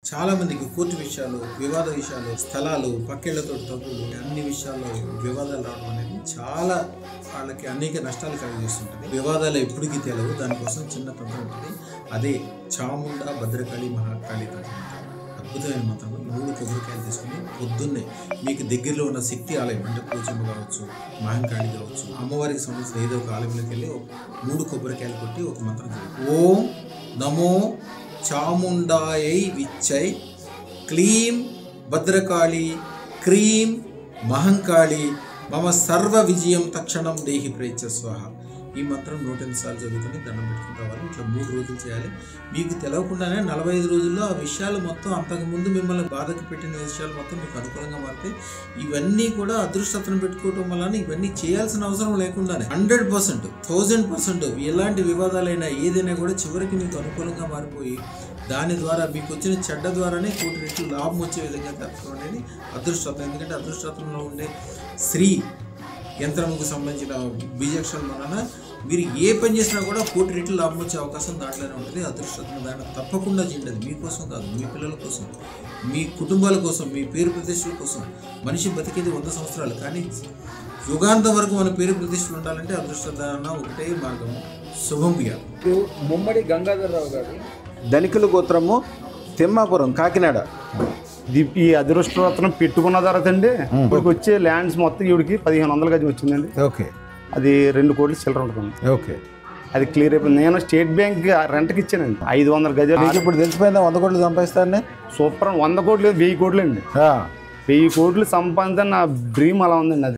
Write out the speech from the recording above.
చాలా మందికి కోర్టు విషయాలు, వివాద విషయాలు, స్థలాలు, పక్కేళ్లతో తగులు, అన్ని విషయాల్లో వివాదాలు రావడం అనేది చాలా వాళ్ళకి అనేక నష్టాలు కలిగిస్తుంటుంది. వివాదాలు ఎప్పటికీ తెలియవు, దానికోసం చిన్న తంత్రం ఉంటుంది. అదే చాముండ భద్రకాళి మహాకాళి తంత్రం. అద్భుతమైన మంత్రం. 3 కొబ్బరికాయలు తీసుకుని పొద్దున్నే మీకు దగ్గరలో ఉన్న శక్తి ఆలయం అంటే పోచమ్మ కావచ్చు, మహంకాళి కావచ్చు, అమ్మవారికి సంబంధించిన ఏదో ఒక ఆలయంలోకి వెళ్ళి 3 కొబ్బరికాయలు కొట్టి ఒక మంత్రం చదువు. ఓం నమో చాముండాయై విచ్చై క్లీం భద్రకాళి క్రీం మహంకాళి మమ సర్వ విజయం తక్షణం దేహి ప్రేచ్ఛ స్వాహ. ఈ మంత్రం 108 సార్లు చదువుకొని దండం పెట్టుకుని రావాలి. ఇట్లా 3 రోజులు చేయాలి. మీకు తెలవకుండానే 45 రోజుల్లో ఆ విషయాలు మొత్తం, అంతకుముందు మిమ్మల్ని బాధకు పెట్టిన విషయాలు మొత్తం మీకు అనుకూలంగా మారితే, ఇవన్నీ కూడా అదృష్టతను పెట్టుకోవటం వల్ల ఇవన్నీ చేయాల్సిన అవసరం లేకుండానే 100%, 1000% ఎలాంటి వివాదాలైనా ఏదైనా కూడా చివరికి మీకు అనుకూలంగా మారిపోయి దాని ద్వారా మీకు వచ్చిన చెడ్డ ద్వారానే 1 కోటి రెట్లు లాభం వచ్చే విధంగా తప్పడం అనేది అదృష్టం. ఎందుకంటే అదృష్టంలో ఉండే శ్రీ యంత్రముకు సంబంధించిన బీజాక్షరం వలన మీరు ఏ పని చేసినా కూడా 1 కోటి రెట్లు లాభం వచ్చే అవకాశం దాంట్లోనే ఉంటుంది. అదృష్టం దాన్ని తప్పకుండా చేయండి. మీకోసం కాదు, మీ పిల్లల కోసం, మీ కుటుంబాల కోసం, మీ పేరు ప్రతిష్టల కోసం. మనిషి బతికేది 100 సంవత్సరాలు, కానీ యుగాంతం వరకు మన పేరు ప్రతిష్టలు ఉండాలంటే అదృష్టదాన ఒకటే మార్గము. శుభం బియ్య. ముమ్మడి గంగాధరరావు గారు, ధనికుల గోత్రము, తిమ్మాపురం, కాకినాడ. ఈ అదృష్టరత్నం పెట్టుకున్న తర్వాత అండి ఇప్పుడు వచ్చే ల్యాండ్స్ మొత్తం ఈవిడికి 1500 గజం వచ్చిందండి. ఓకే. అది 2 కోట్లు చిల్లర ఉంటుంది. ఓకే. అది క్లియర్ అయిపోయింది. నేను స్టేట్ బ్యాంక్ రెంట్కి ఇచ్చానండి 500 గజాలు. మీకు ఇప్పుడు తెలిసిపోయిందా 100 కోట్లు సంపాదిస్తారని? సూపర్. 100 కోట్లు 1000 కోట్లు అండి. 1000 కోట్లు సంపాదించిన నా డ్రీమ్ అలా ఉందండి. అది